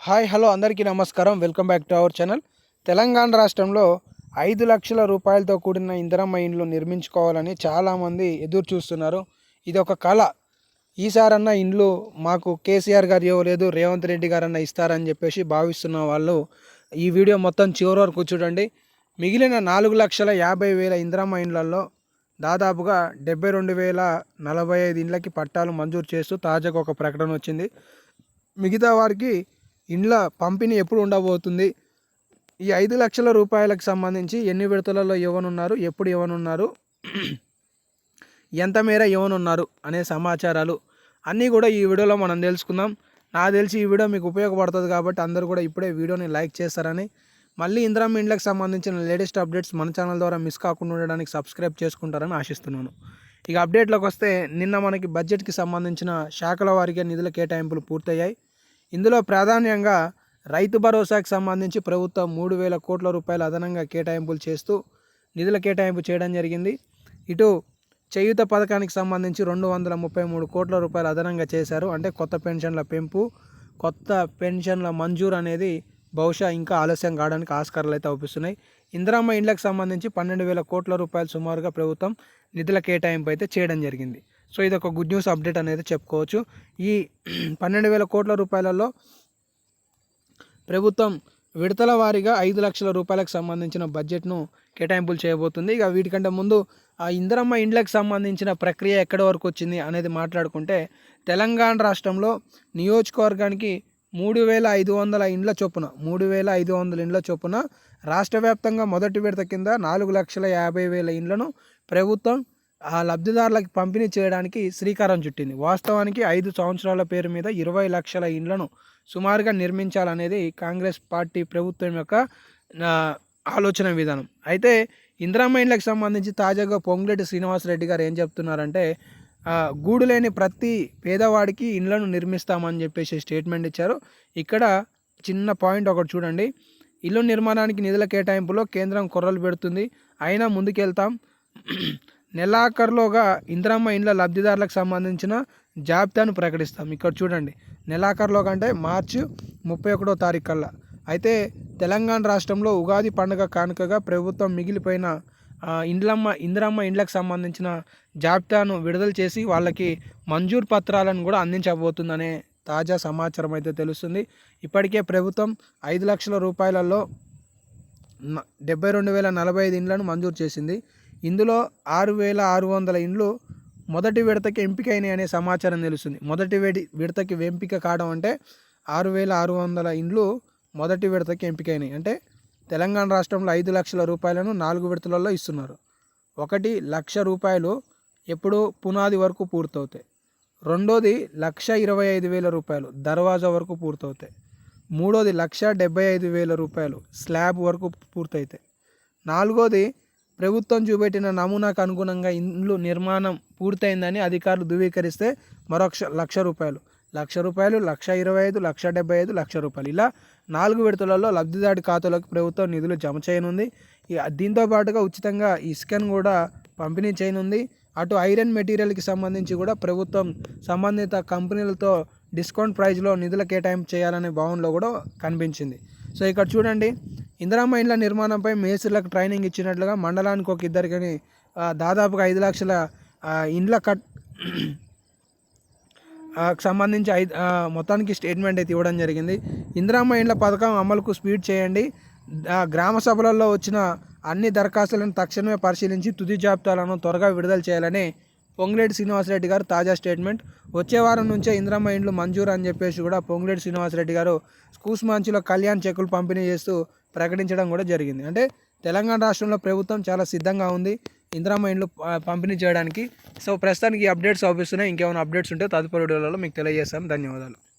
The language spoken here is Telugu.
హాయ్ హలో అందరికీ నమస్కారం. Welcome back to our channel. Telangana రాష్ట్రంలో 5 లక్షల రూపాయలతో కూడిన ఇందిరమ్మ ఇండ్లు నిర్మించుకోవాలని చాలామంది ఎదురు చూస్తున్నారు. ఇది ఒక కళ. ఈసారన్నా ఇండ్లు మాకు కేసీఆర్ గారు ఇవ్వలేదు, రేవంత్ రెడ్డి గారన్నా ఇస్తారని చెప్పేసి భావిస్తున్న వాళ్ళు ఈ వీడియో మొత్తం చివరి వరకు చూడండి. మిగిలిన 4,50,000 ఇందిరమ్మ ఇండ్లలో దాదాపుగా 72,045 ఇండ్లకి పట్టాలు మంజూరు చేస్తూ తాజాగా ఒక ప్రకటన వచ్చింది. మిగతా వారికి ఇండ్ల పంపిణీ ఎప్పుడు ఉండబోతుంది, ఈ 5 లక్షల రూపాయలకు సంబంధించి ఎన్ని విడతలలో ఇవ్వనున్నారు, ఎప్పుడు ఇవ్వనున్నారు, ఎంత మేర ఇవ్వనున్నారు అనే సమాచారాలు అన్నీ కూడా ఈ వీడియోలో మనం తెలుసుకుందాం. నాకు తెలిసి ఈ వీడియో మీకు ఉపయోగపడుతుంది కాబట్టి అందరూ కూడా ఇప్పుడే వీడియోని లైక్ చేస్తారని, మళ్ళీ ఇందిరమ్మ ఇండ్లకు సంబంధించిన లేటెస్ట్ అప్డేట్స్ మన ఛానల్ ద్వారా మిస్ కాకుండా ఉండడానికి సబ్స్క్రైబ్ చేసుకుంటారని ఆశిస్తున్నాను. ఇక అప్డేట్లోకి వస్తే, నిన్న మనకి బడ్జెట్కి సంబంధించిన శాఖల వారీగా నిధుల కేటాయింపులు పూర్తయ్యాయి. ఇందులో ప్రాధాన్యంగా రైతు భరోసాకు సంబంధించి ప్రభుత్వం 3,000 కోట్ల రూపాయలు అదనంగా కేటాయింపులు చేస్తూ నిధుల కేటాయింపు చేయడం జరిగింది. ఇటు చేయూత పథకానికి సంబంధించి 233 కోట్ల రూపాయలు అదనంగా చేశారు. అంటే కొత్త పెన్షన్ల పెంపు, కొత్త పెన్షన్ల మంజూరు అనేది బహుశా ఇంకా ఆలస్యం కావడానికి ఆస్కారాలు అయితే అవుపిస్తున్నాయి. ఇందిరమ్మ ఇండ్లకు సంబంధించి 12,000 కోట్ల రూపాయలు సుమారుగా ప్రభుత్వం నిధుల కేటాయింపు అయితే చేయడం జరిగింది. సో ఇది ఒక గుడ్ న్యూస్ అప్డేట్ అనేది చెప్పుకోవచ్చు. ఈ 12,000 కోట్ల రూపాయలలో ప్రభుత్వం విడతల వారీగా 5 లక్షల రూపాయలకు సంబంధించిన బడ్జెట్ను కేటాయింపులు చేయబోతుంది. ఇక వీటికంటే ముందు ఆ ఇందిరమ్మ ఇండ్లకు సంబంధించిన ప్రక్రియ ఎక్కడి వరకు వచ్చింది అనేది మాట్లాడుకుంటే, తెలంగాణ రాష్ట్రంలో నియోజకవర్గానికి 3,500 ఇండ్ల చొప్పున 3,500 ఇండ్ల చొప్పున రాష్ట్ర వ్యాప్తంగా మొదటి విడత కింద 4,50,000 ఇండ్లను ప్రభుత్వం ఆ లబ్ధిదారులకు పంపిణీ చేయడానికి శ్రీకారం చుట్టింది. వాస్తవానికి 5 సంవత్సరాల పేరు మీద 20 లక్షల ఇండ్లను సుమారుగా నిర్మించాలనేది కాంగ్రెస్ పార్టీ ప్రభుత్వం యొక్క ఆలోచన విధానం. అయితే ఇందిరమ్మ ఇండ్లకు సంబంధించి తాజాగా పొంగులేటి శ్రీనివాసరెడ్డి గారు ఏం చెప్తున్నారంటే, గూడు లేని ప్రతి పేదవాడికి ఇండ్లను నిర్మిస్తామని చెప్పేసి స్టేట్మెంట్ ఇచ్చారు. ఇక్కడ చిన్న పాయింట్ ఒకటి చూడండి. ఇల్లు నిర్మాణానికి నిధుల కేటాయింపులో కేంద్రం కొర్రలు పెడుతుంది, అయినా ముందుకెళ్తాం. నెలాఖరులోగా ఇందిరమ్మ ఇండ్ల లబ్ధిదారులకు సంబంధించిన జాబితాను ప్రకటిస్తాం. ఇక్కడ చూడండి, నెలాఖరులో కంటే మార్చి 31వ తారీఖు కల్లా. తెలంగాణ రాష్ట్రంలో ఉగాది పండుగ కానుకగా ప్రభుత్వం మిగిలిపోయిన ఇందిరమ్మ ఇండ్లకు సంబంధించిన జాబితాను విడుదల చేసి వాళ్ళకి మంజూరు పత్రాలను కూడా అందించబోతుందనే తాజా సమాచారం అయితే తెలుస్తుంది. ఇప్పటికే ప్రభుత్వం 5 లక్షల రూపాయలలో 72,045 ఇండ్లను మంజూరు చేసింది. ఇందులో 6,600 ఇండ్లు మొదటి విడతకి ఎంపికైనాయి అనే సమాచారం తెలుస్తుంది. మొదటి విడతకి ఎంపిక కావడం అంటే 6,600 ఇండ్లు మొదటి విడతకి ఎంపికైనాయి. అంటే తెలంగాణ రాష్ట్రంలో 5 లక్షల రూపాయలను 4 విడతలలో ఇస్తున్నారు. 1,00,000 రూపాయలు ఎప్పుడు పునాది వరకు పూర్తవుతాయి. రెండోది 1,25,000 రూపాయలు దర్వాజా వరకు పూర్తవుతాయి. మూడోది 1,75,000 రూపాయలు స్లాబ్ వరకు పూర్తవుతాయి. నాలుగోది ప్రభుత్వం చూపెట్టిన నమూనాకు అనుగుణంగా ఇండ్లు నిర్మాణం పూర్తయిందని అధికారులు ధృవీకరిస్తే మరొక 1,00,000 రూపాయలు, 1,00,000 రూపాయలు, 1,25,000, 1,75,000, 1,00,000 రూపాయలు, ఇలా 4 విడతలలో లబ్ధిదారుడి ఖాతాలోకి ప్రభుత్వం నిధులు జమ చేయనుంది. దీంతో పాటుగా ఉచితంగా ఇసుకను కూడా పంపిణీ చేయనుంది. అటు ఐరన్ మెటీరియల్కి సంబంధించి కూడా ప్రభుత్వం సంబంధిత కంపెనీలతో డిస్కౌంట్ ప్రైజ్లో నిధుల కేటాయింపు చేయాలనే భావనలో కూడా కనిపించింది. సో ఇక్కడ చూడండి, ఇందిరమ్మ ఇండ్ల నిర్మాణంపై మేస్త్రీలకు ట్రైనింగ్ ఇచ్చినట్లుగా మండలానికి ఒక ఇద్దరికని దాదాపుగా 5 లక్షల ఇండ్ల సంబంధించి మొత్తానికి స్టేట్మెంట్ అయితే ఇవ్వడం జరిగింది. ఇందిరమ్మ ఇండ్ల పథకం అమలుకు స్పీడ్ చేయండి. గ్రామ సభలలో వచ్చిన అన్ని దరఖాస్తులను తక్షణమే పరిశీలించి తుది జాబితాలను త్వరగా విడుదల చేయాలని పొంగులేటి శ్రీనివాసరెడ్డి గారు తాజా స్టేట్మెంట్. వచ్చే వారం నుంచే ఇందిరమ్మ ఇండ్లు మంజూరు అని చెప్పేసి కూడా పొంగులేటి శ్రీనివాసరెడ్డి గారు కూసుమాంచిలో కళ్యాణ్ చెక్కులు పంపిణీ చేస్తూ ప్రకటించడం కూడా జరిగింది. అంటే తెలంగాణ రాష్ట్రంలో ప్రభుత్వం చాలా సిద్ధంగా ఉంది ఇందిరమ్మ ఇండ్లు పంపిణీ చేయడానికి. సో ప్రస్తుతానికి ఈ అప్డేట్స్ అవుపిస్తున్నాయి. ఇంకేమైనా అప్డేట్స్ ఉంటే తదుపరి వీడియోలలో మీకు తెలియజేస్తాను. ధన్యవాదాలు.